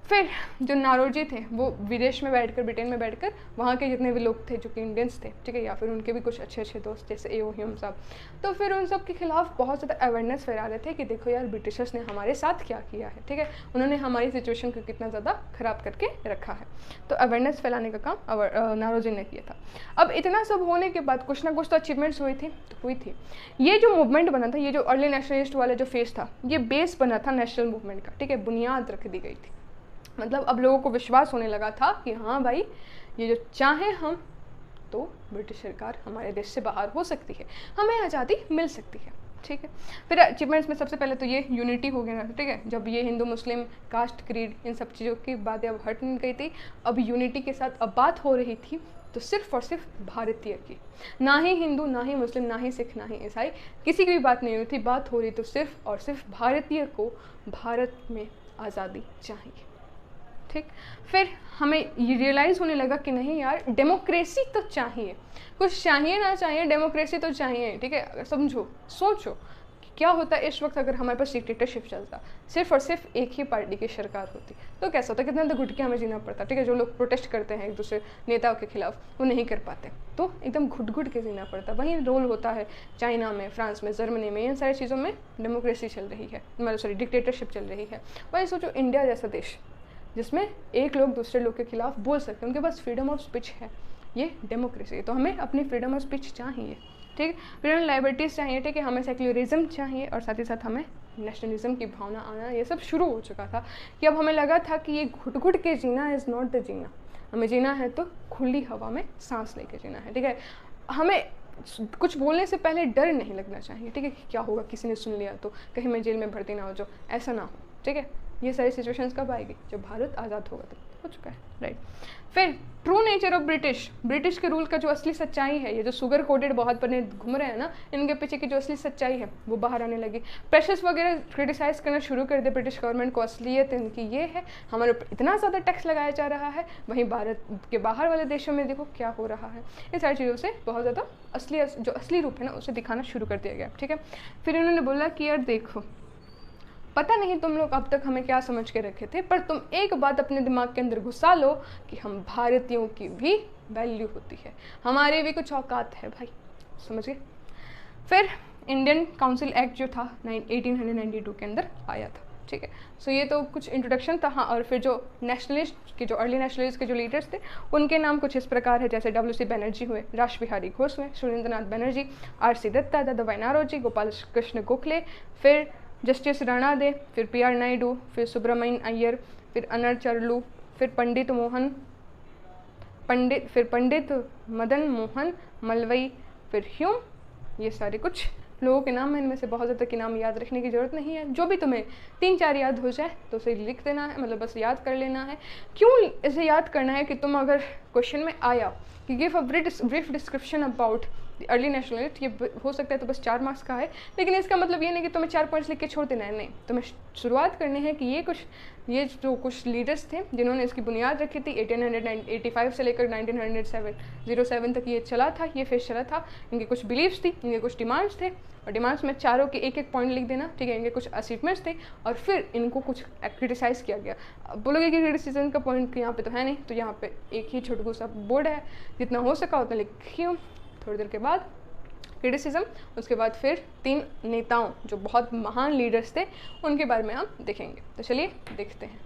फिर जो नारोजी थे वो विदेश में बैठकर, ब्रिटेन में बैठकर वहाँ के जितने भी लोग थे जो कि इंडियंस थे, ठीक है, या फिर उनके भी कुछ अच्छे अच्छे दोस्त जैसे A.O. ह्यूम साहब, तो फिर उन सब के खिलाफ बहुत ज़्यादा अवेयरनेस फैला रहे थे कि देखो यार ब्रिटिशर्स ने हमारे साथ क्या किया है, ठीक है, उन्होंने हमारी सिचुएशन को कितना ज़्यादा ख़राब करके रखा है। तो अवेयरनेस फैलाने का काम नारोजी ने किया था। अब इतना सब होने के बाद कुछ ना कुछ तो अचीवमेंट्स हुई थी। ये जो मूवमेंट बना था, ये जो अर्ली नेशनलिस्ट वाला जो फेस था, ये बेस बना था नेशनल मूवमेंट का, ठीक है, बुनियाद रख दी गई थी। मतलब अब लोगों को विश्वास होने लगा था कि हाँ भाई, ये जो चाहें हम तो ब्रिटिश सरकार हमारे देश से बाहर हो सकती है, हमें आज़ादी मिल सकती है, ठीक है। फिर अचीवमेंट्स में सबसे पहले तो ये यूनिटी हो गया, ठीक है, जब ये हिंदू मुस्लिम कास्ट क्रीड इन सब चीज़ों की बातें अब हट गई थी, अब यूनिटी के साथ अब बात हो रही थी तो सिर्फ और सिर्फ भारतीय की, ना ही हिंदू, ना ही मुस्लिम, ना ही सिख, ना ही ईसाई, किसी की भी बात नहीं हुई थी। बात हो रही तो सिर्फ और सिर्फ भारतीय को भारत में आज़ादी चाहिए, ठीक। फिर हमें ये रियलाइज़ होने लगा कि नहीं यार, डेमोक्रेसी तो चाहिए, कुछ चाहिए ना चाहिए, डेमोक्रेसी तो चाहिए, ठीक है। समझो, सोचो कि क्या होता है इस वक्त अगर हमारे पास डिक्टेटरशिप चलता, सिर्फ और सिर्फ एक ही पार्टी की सरकार होती, तो कैसा होता, कितना तो घुट के हमें जीना पड़ता, ठीक है। जो लोग प्रोटेस्ट करते हैं एक दूसरे नेताओं के खिलाफ वो नहीं कर पाते, तो एकदम घुट के जीना पड़ता। वही रोल होता है चाइना में, फ्रांस में, जर्मनी में, इन सारी चीज़ों में डेमोक्रेसी चल रही है, मतलब सॉरी डिक्टेटरशिप चल रही है। वही सोचो इंडिया जैसा देश जिसमें एक लोग दूसरे लोग के खिलाफ बोल सकते हैं, उनके पास फ्रीडम ऑफ स्पीच है, ये डेमोक्रेसी है। तो हमें अपनी फ्रीडम ऑफ स्पीच चाहिए, ठीक है, फ्रीडम लाइबर्टीज चाहिए, ठीक है, हमें सेक्युलरिज्म चाहिए और साथ ही साथ हमें नेशनलिज्म की भावना आना, ये सब शुरू हो चुका था कि अब हमें लगा था कि ये घुट घुट के जीना इज़ नॉट द जीना, हमें जीना है तो खुली हवा में सांस लेके जीना है, ठीक है। हमें कुछ बोलने से पहले डर नहीं लगना चाहिए, ठीक है, कि क्या होगा, किसी ने सुन लिया तो कहीं मैं जेल में भर्ती ना हो जाओ, ऐसा ना हो, ठीक है। ये सारी सिचुएशंस कब आएगी, जब भारत आज़ाद होगा, तब हो चुका है, राइट। फिर ट्रू नेचर ऑफ ब्रिटिश के रूल का जो असली सच्चाई है, ये जो शुगर कोटेड बहुत बने घूम रहे हैं ना, इनके पीछे की जो असली सच्चाई है वो बाहर आने लगी। प्रेशर्स वगैरह क्रिटिसाइज़ करना शुरू कर दे ब्रिटिश गवर्नमेंट को। असलियत इनकी ये है, हमारे ऊपर इतना ज़्यादा टैक्स लगाया जा रहा है, वहीं भारत के बाहर वाले देशों में देखो क्या हो रहा है। इन सारी चीज़ों से बहुत ज़्यादा जो असली रूप है ना, उसे दिखाना शुरू कर दिया गया, ठीक है। फिर इन्होंने बोला कि यार देखो, पता नहीं तुम लोग अब तक हमें क्या समझ के रखे थे, पर तुम एक बात अपने दिमाग के अंदर घुसा लो कि हम भारतीयों की भी वैल्यू होती है, हमारे भी कुछ औकात है भाई, समझ गए। फिर इंडियन काउंसिल एक्ट जो था 1892 के अंदर आया था, ठीक है। सो ये तो कुछ इंट्रोडक्शन था। हाँ, और फिर जो नेशनलिस्ट के जो अर्ली नेशनलिस्ट के जो लीडर्स थे उनके नाम कुछ इस प्रकार है, जैसे डब्ल्यू सी बनर्जी हुए, राश बिहारी घोष हुए, सुरेंद्रनाथ बनर्जी, RC दत्ता, दादा वायनारोजी, गोपाल कृष्ण गोखले, फिर जस्टिस राणा दे, फिर PR नायडू, फिर सुब्रमण्यन अय्यर, फिर अनर चरलू, फिर पंडित मदन मोहन मलवई, फिर ह्यूम। ये सारे कुछ लोगों के नाम है, इनमें से बहुत ज़्यादा के नाम याद रखने की ज़रूरत नहीं है, जो भी तुम्हें 3-4 याद हो जाए तो उसे लिख देना है, मतलब बस याद कर लेना है। क्यों इसे याद करना है कि तुम अगर क्वेश्चन में आया कि give a brief description about early nationalist, ये हो सकता है तो बस 4 मार्क्स का है, लेकिन इसका मतलब ये नहीं कि तुम्हें 4 पॉइंट्स लिख के छोड़ देना है, नहीं, तुम्हें शुरुआत करनी है कि ये जो कुछ लीडर्स थे जिन्होंने इसकी बुनियाद रखी थी 1885 से लेकर 1907 तक ये चला था, ये फेस चला था। इनके कुछ बिलीव्स थी, इनके कुछ डिमांड्स थे, और डिमांड्स में चारों के एक पॉइंट लिख देना, ठीक है। इनके कुछ अचीवमेंट्स थे और फिर इनको कुछ क्रिटिसाइज़ किया गया। अब बोलोगे कि क्रिटिसिज्म का पॉइंट यहाँ पे तो है नहीं, तो यहाँ पे एक ही छोटू सा बोर्ड है, जितना हो सका उतना लिखी हूँ। थोड़ी देर के बाद क्रिटिसिज्म, उसके बाद फिर 3 नेताओं जो बहुत महान लीडर्स थे उनके बारे में हम देखेंगे। तो चलिए देखते हैं।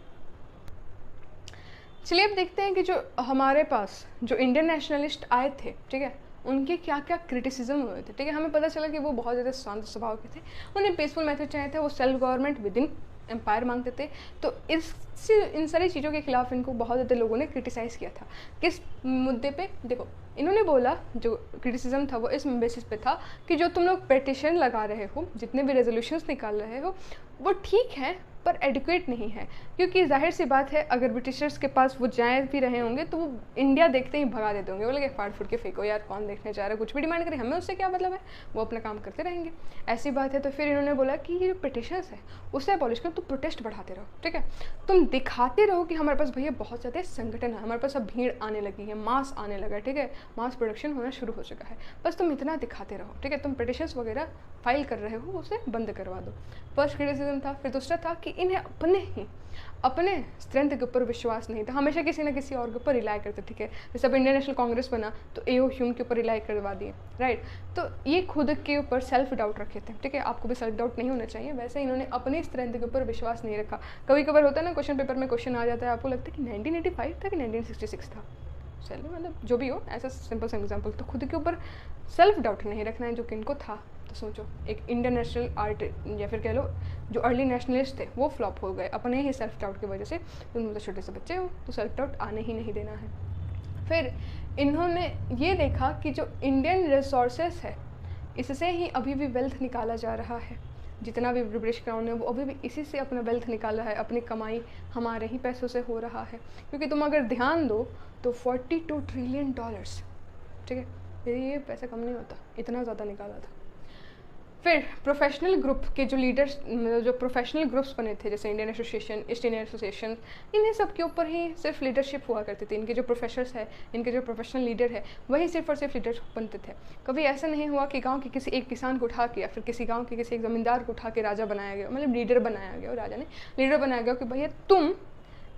चलिए अब देखते हैं कि जो हमारे पास जो इंडियन नेशनलिस्ट आए थे, ठीक है, उनके क्या क्या क्रिटिसिज्म हुए थे, ठीक है। हमें पता चला कि वो बहुत ज़्यादा शांत स्वभाव के थे, उन्हें पीसफुल मेथड चाहिए था, वो self government within empire मांगते थे। तो इन सारी चीज़ों के खिलाफ इनको बहुत ज़्यादा लोगों ने क्रिटिसाइज़ किया था। किस मुद्दे पे? देखो, इन्होंने बोला, जो क्रिटिसिज्म था वो इस बेसिस पे था कि जो तुम लोग पिटिशन लगा रहे हो, जितने भी रेजोल्यूशंस निकाल रहे हो, वो ठीक है पर एडुकेट नहीं है, क्योंकि जाहिर सी बात है अगर ब्रिटिशर्स के पास वो जाए भी रहे होंगे तो वो इंडिया देखते ही भगा देते होंगे, बोले फाड़ फूट के फेंको यार, कौन देखने जा रहा है, कुछ भी डिमांड करे, हमें उससे क्या मतलब है, वो अपना काम करते रहेंगे, ऐसी बात है। तो फिर इन्होंने बोला कि ये जो पिटिशंस है उससे अबॉलिश करो, तुम प्रोटेस्ट बढ़ाते रहो, ठीक है, तुम दिखाते रहो कि हमारे पास भैया बहुत ज़्यादा संगठन है, हमारे पास अब भीड़ आने लगी है, मास आने लगा है, ठीक है, मास प्रोडक्शन होना शुरू हो चुका है, बस तुम इतना दिखाते रहो, ठीक है, तुम पिटिशंस वगैरह फाइल कर रहे हो उसे बंद करवा दो। फर्स्ट क्रिटिसिज्म था। फिर दूसरा था कि इन्हें अपने स्ट्रेंथ के ऊपर विश्वास नहीं था, हमेशा किसी न किसी और के ऊपर रिलाई करते, ठीक है। जैसे अब इंडियन नेशनल कांग्रेस बना तो AO ह्यूम के ऊपर रिलाई करवा दिए, राइट। तो ये खुद के ऊपर सेल्फ डाउट रखे थे, ठीक है, आपको भी सेल्फ डाउट नहीं होना चाहिए। वैसे इन्होंने अपने स्ट्रेंथ के ऊपर विश्वास नहीं रखा। कभी कभार होता है ना, क्वेश्चन पेपर में क्वेश्चन आ जाता है, आपको लगता है कि 1985 था कि 1966 था, चलिए मतलब जो भी हो, ऐसा सिंपल सा एग्जाम्पल। तो खुद के ऊपर सेल्फ डाउट नहीं रखना है, जो कि इनको था। तो सोचो, एक इंडियन नेशनल आर्ट या फिर कह लो जो अर्ली नेशनलिस्ट थे वो फ्लॉप हो गए अपने ही सेल्फ डाउट की वजह से। तुम मतलब छोटे से बच्चे हो तो सेल्फ डाउट आने ही नहीं देना है। फिर इन्होंने ये देखा कि जो इंडियन रिसोर्सेस है इससे ही अभी भी वेल्थ निकाला जा रहा है, जितना भी ब्रिटिश क्राउन है वो अभी भी इसी से अपना वेल्थ निकाला है, अपनी कमाई हमारे ही पैसों से हो रहा है। क्योंकि तुम अगर ध्यान दो तो $42 ट्रिलियन, ठीक है, ये पैसा कम नहीं होता, इतना ज़्यादा निकाला था। फिर प्रोफेशनल ग्रुप के जो लीडर्स, जो प्रोफेशनल ग्रुप्स बने थे, जैसे Indian association, east Indian association, इन्हीं सब के ऊपर ही सिर्फ लीडरशिप हुआ करती थी। इनके जो प्रोफेसर्स है, इनके जो प्रोफेशनल लीडर है, वही सिर्फ और सिर्फ लीडर बनते थे। कभी ऐसा नहीं हुआ कि गांव के किसी एक किसान को उठा के या फिर किसी गांव के किसी एक ज़मींदार को उठा के राजा बनाया गया, मतलब लीडर बनाया गया, और राजा ने लीडर बनाया गया कि भैया तुम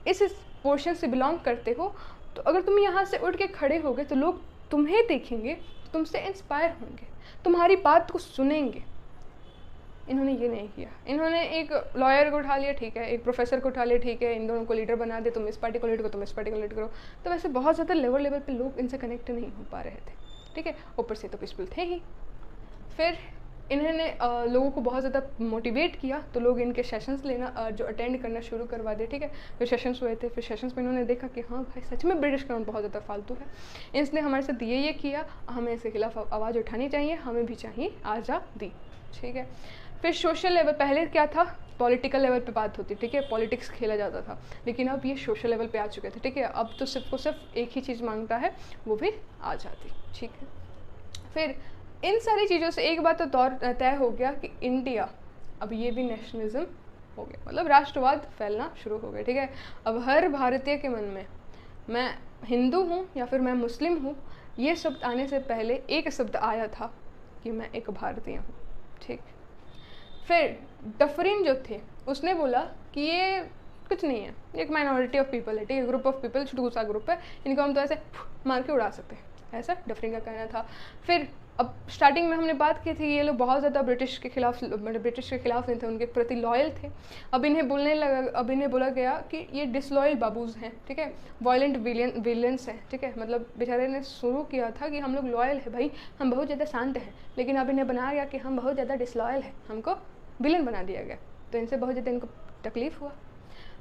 इस पोर्शन से बिलोंग करते हो, तो अगर तुम यहाँ से उठ के खड़े हो गए तो लोग तुम्हें देखेंगे, तुमसे इंस्पायर होंगे, तुम्हारी बात को सुनेंगे, इन्होंने ये नहीं किया। इन्होंने एक लॉयर को उठा लिया, ठीक है, एक प्रोफेसर को उठा लिया, ठीक है, इन दोनों को लीडर बना दे, तुम इस पार्टी को लीड करो, तुम इस पार्टी को लीड करो। तो वैसे बहुत ज़्यादा लेवल पे लोग इनसे कनेक्ट नहीं हो पा रहे थे, ठीक है, ऊपर से तो पीसफुल थे ही। फिर इन्होंने लोगों को बहुत ज़्यादा मोटिवेट किया, तो लोग इनके सेशंस लेना जो अटेंड करना शुरू करवा दिए, ठीक है। फिर सेशंस हुए थे, फिर सेशंस में इन्होंने देखा कि हाँ भाई सच में ब्रिटिश क्राउन बहुत ज़्यादा फालतू है, इसने हमारे साथ ये किया, हमें इसके खिलाफ आवाज़ उठानी चाहिए, हमें भी चाहिए आज़ादी, ठीक है। फिर सोशल लेवल, पहले क्या था, पॉलिटिकल लेवल पे बात होती, ठीक है, पॉलिटिक्स खेला जाता था, लेकिन अब ये सोशल लेवल पे आ चुके थे, ठीक है। अब तो सिर्फ एक ही चीज़ मांगता है, वो भी आज़ादी, ठीक है। फिर इन सारी चीज़ों से एक बात तो तय हो गया कि इंडिया अब ये भी नेशनलिज्म हो गया, मतलब राष्ट्रवाद फैलना शुरू हो गया, ठीक है। अब हर भारतीय के मन में मैं हिंदू हूँ या फिर मैं मुस्लिम हूँ, ये शब्द आने से पहले एक शब्द आया था कि मैं एक भारतीय हूँ, ठीक। फिर डफरिन जो थे उसने बोला कि ये कुछ नहीं है, एक माइनॉरिटी ऑफ पीपल है, ठीक है, ग्रुप ऑफ पीपल, छोटा ग्रुप है, इनको हम तो ऐसे मार के उड़ा सकते हैं, ऐसा डफरिन का कहना था। फिर अब स्टार्टिंग में हमने बात की थी, ये लोग बहुत ज़्यादा ब्रिटिश के खिलाफ नहीं थे, उनके प्रति लॉयल थे। अब इन्हें बोला गया कि ये डिसलॉयल बाबूज़ हैं, ठीक है, वायलेंट विलियंस हैं, ठीक है, मतलब बेचारे ने शुरू किया था कि हम लोग लॉयल है भाई, हम बहुत ज़्यादा शांत हैं, लेकिन अब इन्हें बनाया गया कि हम बहुत ज़्यादा डिसलॉयल है, हमको विलन बना दिया गया, तो इनसे बहुत ज़्यादा इनको तकलीफ़ हुआ।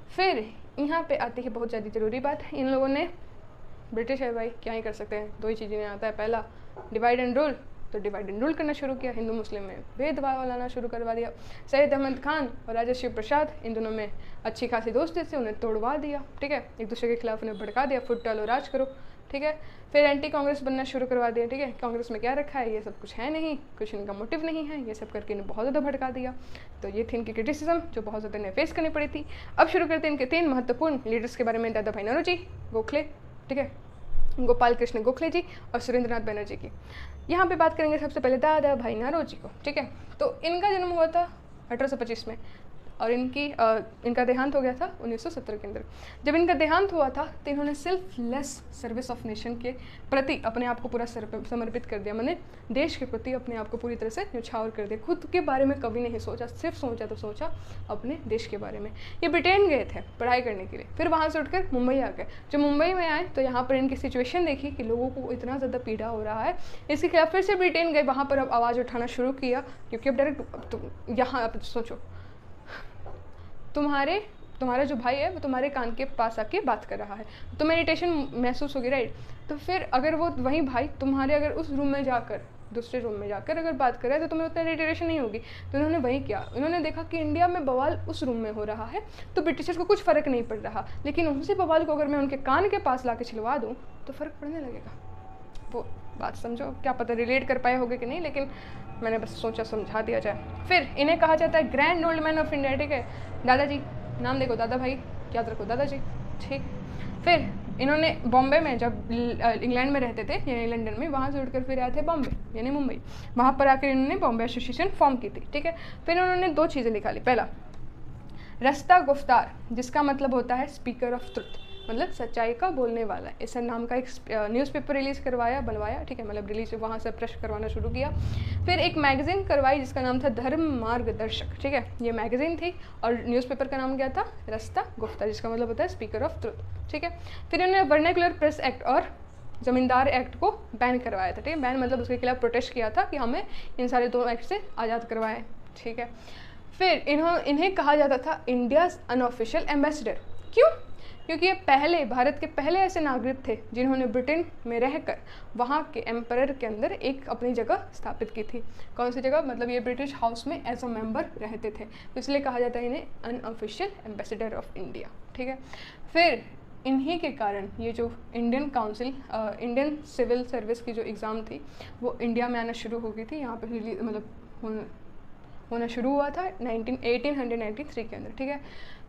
फिर यहाँ पे आती है बहुत ज़्यादा ज़रूरी बात, इन लोगों ने, ब्रिटिश है भाई, क्या ही कर सकते हैं, दो ही चीज़ें आता है, पहला डिवाइड एंड रूल, तो डिवाइड एंड रूल करना शुरू किया, हिंदू मुस्लिम में भेदभाव लाना शुरू करवा दिया। सैयद अहमद खान और राजा शिव प्रसाद, इन दोनों में अच्छी खासी दोस्ती थी, उन्हें तोड़वा दिया, ठीक है, एक दूसरे के खिलाफ उन्हें भड़का दिया, फुट डालो राज करो, ठीक है। फिर एंटी कांग्रेस बनना शुरू करवा दिया, ठीक है, कांग्रेस में क्या रखा है, ये सब कुछ है नहीं, कुछ इनका मोटिव नहीं है, ये सब करके इन्हें बहुत ज़्यादा भड़का दिया। तो ये थी इनकी क्रिटिसिज्म जो बहुत ज़्यादा इन्हें फेस करनी पड़ी थी। अब शुरू करते हैं इनके 3 महत्वपूर्ण लीडर्स के बारे में, दादा भाई नौरोजी, गोखले, ठीक है, गोपाल कृष्ण गोखले जी और सुरेंद्रनाथ बनर्जी की। यहाँ पे बात करेंगे सबसे पहले दादा भाई नौरोजी को, ठीक है। तो इनका जन्म हुआ था 1825 में और इनका देहांत हो गया था 1970 के अंदर। जब इनका देहांत हुआ था तो इन्होंने सेल्फलेस सर्विस ऑफ नेशन के प्रति अपने आप को पूरा समर्पित कर दिया, मैंने देश के प्रति अपने आप को पूरी तरह से न्यौछावर कर दिया। खुद के बारे में कभी नहीं सोचा, सिर्फ सोचा अपने देश के बारे में। ये ब्रिटेन गए थे पढ़ाई करने के लिए, फिर वहाँ से उठकर मुंबई आ गए। जब मुंबई में आए तो यहाँ पर इनकी सिचुएशन देखी कि लोगों को इतना ज़्यादा पीड़ा हो रहा है, इसके खिलाफ फिर से ब्रिटेन गए, वहाँ पर अब आवाज़ उठाना शुरू किया, क्योंकि अब डायरेक्ट यहाँ अब सोचो, तुम्हारा जो भाई है वो तुम्हारे कान के पास आके बात कर रहा है, तो मेडिटेशन महसूस होगी, राइट। तो फिर अगर वो वही भाई तुम्हारे अगर उस रूम में जाकर, दूसरे रूम में जाकर अगर बात करे तो तुम्हें उतना इरिटेशन नहीं होगी। तो इन्होंने वही किया, इन्होंने देखा कि इंडिया में बवाल उस रूम में हो रहा है तो ब्रिटिशर्स को कुछ फ़र्क नहीं पड़ रहा, लेकिन उसी बवाल को अगर मैं उनके कान के पास ला के छिलवा दूँ तो फ़र्क पड़ने लगेगा। वो बात समझो, क्या पता रिलेट कर पाए होगे कि नहीं, लेकिन मैंने बस सोचा समझा दिया जाए। फिर इन्हें कहा जाता है grand old man of India, ठीक है, दादाजी, नाम देखो दादा भाई, याद रखो दादाजी, ठीक। फिर इन्होंने बॉम्बे में, जब इंग्लैंड में रहते थे यानी लंदन में, वहाँ से उठकर फिर आए थे बॉम्बे यानी मुंबई, वहाँ पर आकर इन्होंने बॉम्बे एसोसिएशन फॉर्म की थी, ठीक है। फिर उन्होंने 2 चीज़ें निकाली, पहला रस्ता गुफ्तार, जिसका मतलब होता है स्पीकर ऑफ ट्रुथ, मतलब सच्चाई का बोलने वाला, इस नाम का एक न्यूज़पेपर बनवाया, ठीक है, मतलब रिलीज वहाँ से प्रेस करवाना शुरू किया। फिर एक मैगज़ीन करवाई जिसका नाम था धर्म मार्गदर्शक, ठीक है, ये मैगज़ीन थी, और न्यूज़पेपर का नाम क्या था, रस्ता गुफ्तार, जिसका मतलब होता है स्पीकर ऑफ ट्रुथ, ठीक है। फिर इन्होंने वर्नाकुलर प्रेस एक्ट और ज़मींदार एक्ट को बैन करवाया था, ठीक है, बैन मतलब उसके खिलाफ प्रोटेस्ट किया था कि हमें इन सारे 2 एक्ट से आज़ाद करवाएं, ठीक है। फिर इन्हें कहा जाता था इंडियाज़ अनऑफिशियल एम्बेसडर, क्यों? क्योंकि ये भारत के पहले ऐसे नागरिक थे जिन्होंने ब्रिटेन में रहकर वहाँ के एम्परर के अंदर एक अपनी जगह स्थापित की थी। कौन सी जगह? मतलब ये ब्रिटिश हाउस में एज अ मेंबर रहते थे, तो इसलिए कहा जाता है इन्हें अनऑफिशियल एम्बेसडर ऑफ इंडिया, ठीक है। फिर इन्हीं के कारण ये जो इंडियन सिविल सर्विस की जो एग्ज़ाम थी वो इंडिया में आना शुरू हो गई थी, यहाँ पर मतलब होना शुरू हुआ था 1893 के अंदर, ठीक है।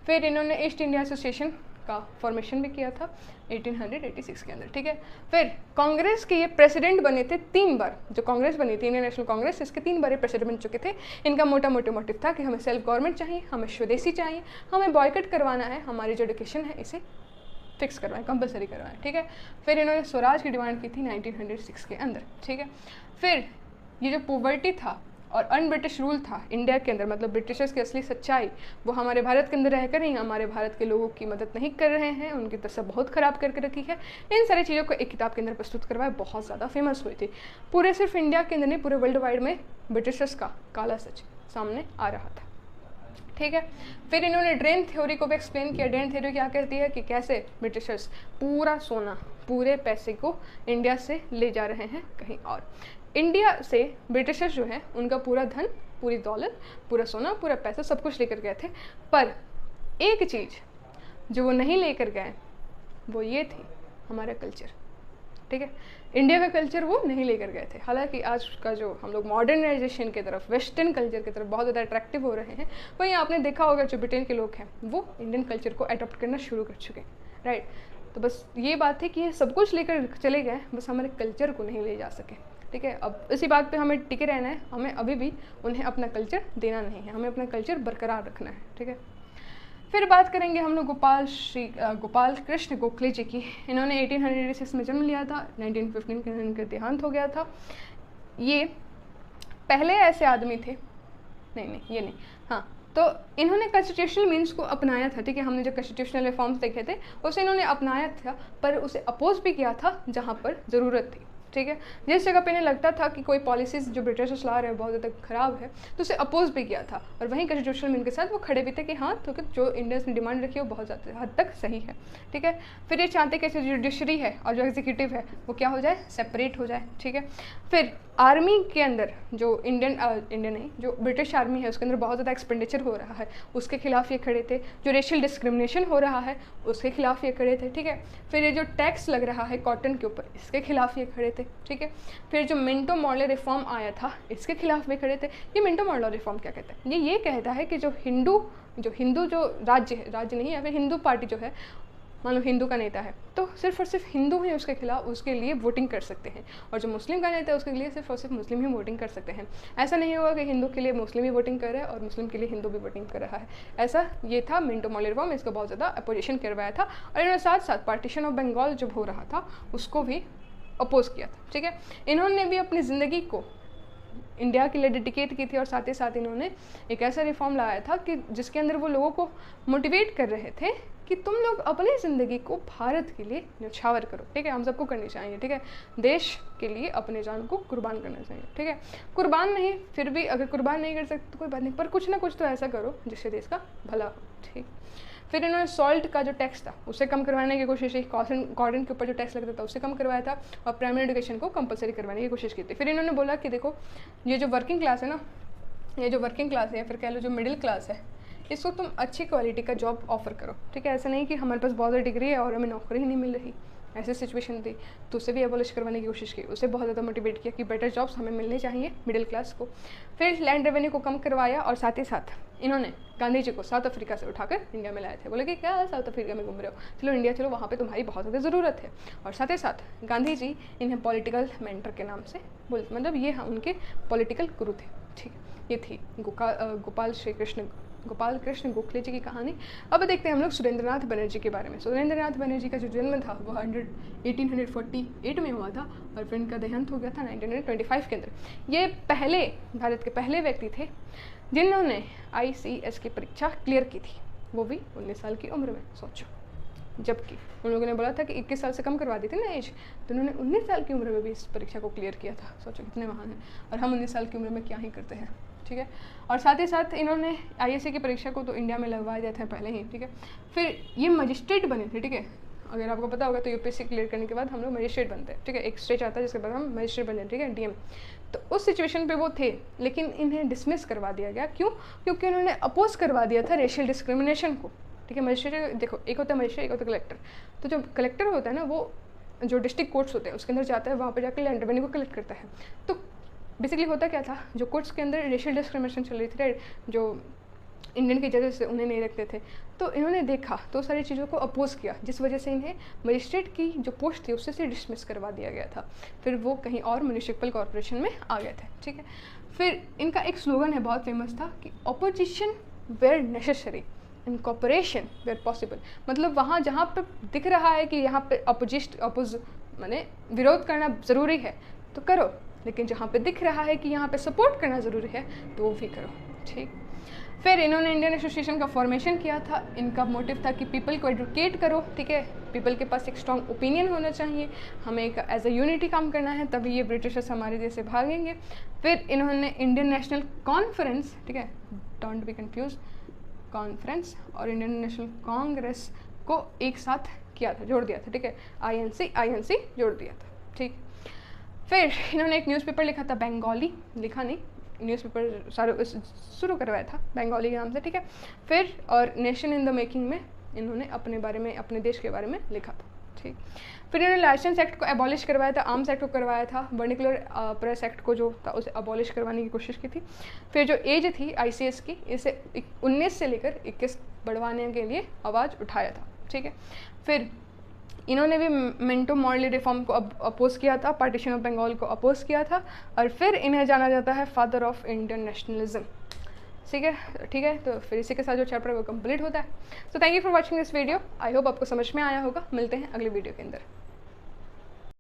फिर इन्होंने ईस्ट इंडिया एसोसिएशन का फॉर्मेशन भी किया था 1886 के अंदर, ठीक है। फिर कांग्रेस के ये प्रेसिडेंट बने थे 3 बार, जो कांग्रेस बनी थी इंडियन नेशनल कांग्रेस, इसके 3 बार ये प्रेसिडेंट बन चुके थे। इनका मोटा मोटिव था कि हमें सेल्फ गवर्नमेंट चाहिए, हमें स्वदेशी चाहिए, हमें बॉयकट करवाना है, हमारी जो एजुकेशन है इसे फिक्स करवाएं, कंपलसरी करवाएं, ठीक है। फिर इन्होंने स्वराज की डिमांड की थी 1906 के अंदर, ठीक है। फिर ये जो पॉवर्टी था और अनब्रिटिश रूल था इंडिया के अंदर, मतलब ब्रिटिशर्स की असली सच्चाई वो हमारे भारत के अंदर रहकर ही हमारे भारत के लोगों की मदद नहीं कर रहे हैं, उनकी दशा बहुत ख़राब करके रखी है। इन सारी चीज़ों को एक किताब के अंदर प्रस्तुत करवाया, बहुत ज़्यादा फेमस हुई थी। पूरे सिर्फ इंडिया के अंदर नहीं, पूरे वर्ल्ड वाइड में ब्रिटिशर्स का काला सच सामने आ रहा था। ठीक है, फिर इन्होंने ड्रेन थ्योरी को भी एक्सप्लेन किया। ड्रेन थ्योरी क्या कहती है कि कैसे ब्रिटिशर्स पूरा सोना, पूरे पैसे को इंडिया से ले जा रहे हैं कहीं और। इंडिया से ब्रिटिशर्स जो है उनका पूरा धन, पूरी दौलत, पूरा सोना, पूरा पैसा सब कुछ लेकर गए थे, पर एक चीज़ जो वो नहीं लेकर गए वो ये थी हमारा कल्चर। ठीक है, इंडिया का कल्चर वो नहीं लेकर गए थे। हालांकि आज का जो हम लोग मॉडर्नाइजेशन की तरफ, वेस्टर्न कल्चर की तरफ बहुत ज़्यादा अट्रैक्टिव हो रहे हैं, वहीं आपने देखा होगा जो ब्रिटेन के लोग हैं वो इंडियन कल्चर को अडॉप्ट करना शुरू कर चुके हैं, राइट। तो बस ये बात है कि ये सब कुछ लेकर चले गए, बस हमारे कल्चर को नहीं ले जा सके। ठीक है, अब इसी बात पे हमें टिके रहना है, हमें अभी भी उन्हें अपना कल्चर देना नहीं है, हमें अपना कल्चर बरकरार रखना है। ठीक है, फिर बात करेंगे हम लोग गोपाल कृष्ण गोखले जी की। इन्होंने 1886 में जन्म लिया था, 1915 के इनका देहांत हो गया था। ये पहले ऐसे आदमी थे, नहीं ये नहीं, हाँ, तो इन्होंने कॉन्स्टिट्यूशनल मीन्स को अपनाया था। ठीक है, हमने जो कॉन्स्टिट्यूशनल रिफॉर्म्स देखे थे उसे इन्होंने अपनाया था, पर उसे अपोज भी किया था जहाँ पर ज़रूरत थी। ठीक है, जिस जगह पे इन्हें लगता था कि कोई पॉलिसीज़ जो ब्रिटिशर्स ला रहे हैं बहुत ज़्यादा ख़राब है, तो उसे अपोज भी किया था। और वहीं कॉन्स्टिट्यूशनल मीन के साथ वो खड़े भी थे कि हाँ, तो जो इंडियंस ने डिमांड रखी है वो बहुत ज़्यादा हद तक सही है। ठीक है, फिर ये चाहते कि जो जुडिशरी है और जो एग्जीक्यूटिव है वो क्या हो जाए, सेपरेट हो जाए। ठीक है, फिर आर्मी के अंदर जो इंडियन नहीं, जो ब्रिटिश आर्मी है उसके अंदर बहुत ज़्यादा एक्सपेंडिचर हो रहा है, उसके खिलाफ ये खड़े थे। जो रेशियल डिस्क्रिमिनेशन हो रहा है उसके खिलाफ ये खड़े थे। ठीक है, फिर ये जो टैक्स लग रहा है कॉटन के ऊपर, इसके खिलाफ ये खड़े थे। ठीक है, फिर जो मिंटो मॉर्ले रिफॉर्म आया था इसके खिलाफ भी खड़े थे। ये मिंटो मॉर्ले रिफॉर्म क्या कहता है, ये कहता है कि जो हिंदू जो राज्य है, राज्य नहीं, या फिर हिंदू पार्टी जो है, मान लो हिंदू का नेता है तो सिर्फ और सिर्फ हिंदू ही उसके खिलाफ, उसके लिए वोटिंग कर सकते हैं, और जो मुस्लिम का नेता है उसके लिए सिर्फ और सिर्फ मुस्लिम ही वोटिंग कर सकते हैं। ऐसा नहीं होगा कि हिंदू के लिए मुस्लिम ही वोटिंग कर रहा है और मुस्लिम के लिए हिंदू भी वोटिंग कर रहा है। ऐसा ये था मिंटो मॉर्ले रिफॉर्म, इसको बहुत ज़्यादा अपोजिशन करवाया था। और इन्होंने साथ साथ पार्टीशन ऑफ बंगाल जब हो रहा था उसको भी अपोज किया था। ठीक है, इन्होंने भी अपनी ज़िंदगी को इंडिया के लिए डेडिकेट की थी, और साथ ही साथ इन्होंने एक ऐसा रिफॉर्म लाया था कि जिसके अंदर वो लोगों को मोटिवेट कर रहे थे कि तुम लोग अपनी ज़िंदगी को भारत के लिए न्यौछावर करो। ठीक है, हम सबको करनी चाहिए। ठीक है, देश के लिए अपने जान को कुर्बान करना चाहिए। ठीक है, कुर्बान नहीं, फिर भी अगर कुर्बान नहीं कर सकते तो कोई बात नहीं, पर कुछ ना कुछ तो ऐसा करो जिससे देश का भला हो। ठीक, फिर इन्होंने सॉल्ट का जो टैक्स था उसे कम करवाने की कोशिश की, कॉटन के ऊपर जो टैक्स लगता था उसे कम करवाया था, और प्राइमरी एजुकेशन को कंपलसरी करवाने की कोशिश की थी। फिर इन्होंने बोला कि देखो ये जो वर्किंग क्लास है ना, ये जो वर्किंग क्लास है, फिर कह लो जो मिडिल क्लास है, इसको तुम अच्छी क्वालिटी का जॉब ऑफर करो। ठीक है, ऐसा नहीं कि हमारे पास बहुत ज़्यादा डिग्री है और हमें नौकरी ही नहीं मिल रही, ऐसी सिचुएशन थी, तो उसे भी एबॉलिश करवाने की कोशिश की। उसे बहुत ज़्यादा मोटिवेट किया कि बेटर जॉब्स हमें मिलने चाहिए मिडिल क्लास को। फिर लैंड रेवेन्यू को कम करवाया, और साथ ही साथ इन्होंने गांधी जी को साउथ अफ्रीका से उठाकर इंडिया में लाए थे। बोले कि क्या साउथ अफ्रीका में घूम रहे हो, चलो इंडिया चलो, वहाँ पे तुम्हारी बहुत ज़्यादा ज़रूरत है। और साथ ही साथ गांधी जी इन्हें पॉलिटिकल मेंटर के नाम से बोलते, मतलब ये उनके पॉलिटिकल गुरु थे। ठीक, ये थी गोपाल कृष्ण गोखले जी की कहानी। अब देखते हैं हम लोग सुरेंद्रनाथ बनर्जी के बारे में। सुरेंद्रनाथ बनर्जी का जो जन्म था वो 1848 में हुआ था, और फिर इनका देहांत हो गया था 1925 के अंदर। ये पहले भारत के पहले व्यक्ति थे जिन्होंने ICS की परीक्षा क्लियर की थी, वो भी 19 साल की उम्र में। सोचो, जबकि उन लोगों ने बोला था कि 21 साल से कम करवा दी थी ना एज, तो उन्होंने 19 साल की उम्र में भी इस परीक्षा को क्लियर किया था। सोचो कितने महान हैं, और हम 19 साल की उम्र में क्या ही करते हैं। ठीक है, और साथ ही साथ इन्होंने ISA की परीक्षा को तो इंडिया में लगवा दिया था पहले ही। ठीक है, फिर ये मजिस्ट्रेट बने थे। ठीक है, अगर आपको पता होगा तो UPSC क्लियर करने के बाद हम लोग मजिस्ट्रेट बनते हैं। ठीक है, एक स्टेज आता है जिसके बाद हम मजिस्ट्रेट बनते हैं। ठीक है, DM। तो उस सिचुएशन पे वो थे, लेकिन इन्हें डिसमिस करवा दिया गया। क्यों? क्योंकि उन्होंने अपोज करवा दिया था रेशियल डिस्क्रिमिनेशन को। ठीक है, मजिस्ट्रेट देखो, एक होता है मजिस्ट्रेट, एक होता है कलेक्टर। तो जो कलेक्टर होता है ना, वो जो डिस्ट्रिक्ट कोर्ट्स होते हैं उसके अंदर जाता है, वहाँ पर जाकर लैंड रेवेन्यू को कलेक्ट करता है। तो बेसिकली होता क्या था, जो कोर्ट्स के अंदर रेशियल डिस्क्रिमिनेशन चल रही थी, राइट, जो इंडियन के जजेस उन्हें नहीं रखते थे, तो इन्होंने देखा तो सारी चीज़ों को अपोज किया, जिस वजह से इन्हें मजिस्ट्रेट की जो पोस्ट थी उससे से डिसमिस करवा दिया गया था। फिर वो कहीं और म्यूनिसिपल कॉर्पोरेशन में आ गए थे। ठीक है, फिर इनका एक स्लोगन है बहुत फेमस था कि opposition where necessary and cooperation where possible. मतलब वहाँ जहाँ पे दिख रहा है कि यहाँ पे अपोज माने विरोध करना ज़रूरी है तो करो, लेकिन जहाँ पे दिख रहा है कि यहाँ पे सपोर्ट करना ज़रूरी है तो वो भी करो, ठीक। फिर इन्होंने इंडियन एसोसिएशन का फॉर्मेशन किया था। इनका मोटिव था कि पीपल को एडुकेट करो, ठीक है, पीपल के पास एक स्ट्रॉन्ग ओपिनियन होना चाहिए, हमें एक एज अ यूनिटी काम करना है, तभी ये ब्रिटिशर्स हमारे जैसे भागेंगे। फिर इन्होंने इंडियन नेशनल कॉन्फ्रेंस, ठीक है, डोंट बी कंफ्यूज, कॉन्फ्रेंस और इंडियन नेशनल कांग्रेस को एक साथ किया था, जोड़ दिया था, ठीक है, INC जोड़ दिया था, ठीक। फिर इन्होंने एक न्यूज़पेपर लिखा था, बंगाली लिखा नहीं, न्यूज़पेपर सारे शुरू करवाया था बंगाली के नाम से, ठीक है। फिर और नेशन इन द मेकिंग में इन्होंने अपने बारे में, अपने देश के बारे में लिखा था, ठीक। फिर इन्होंने लाइसेंस एक्ट को एबॉलिश करवाया था, आर्म्स एक्ट को करवाया था, वर्निकुलर प्रेस एक्ट को जो था उसे एबॉलिश करवाने की कोशिश की थी। फिर जो एज थी ICS की, इसे 19 से लेकर 21 बढ़वाने के लिए आवाज़ उठाया था, ठीक है। फिर इन्होंने भी मिंटो मॉर्ली रिफॉर्म को अपोज किया था, पार्टीशन ऑफ बंगाल को अपोज किया था, और फिर इन्हें जाना जाता है फादर ऑफ इंडियन नेशनलिज्म, ठीक है। तो फिर इसी के साथ जो चैप्टर है वो कंप्लीट होता है। So thank you for watching this video. I hope आपको समझ में आया होगा। मिलते हैं अगले वीडियो के अंदर।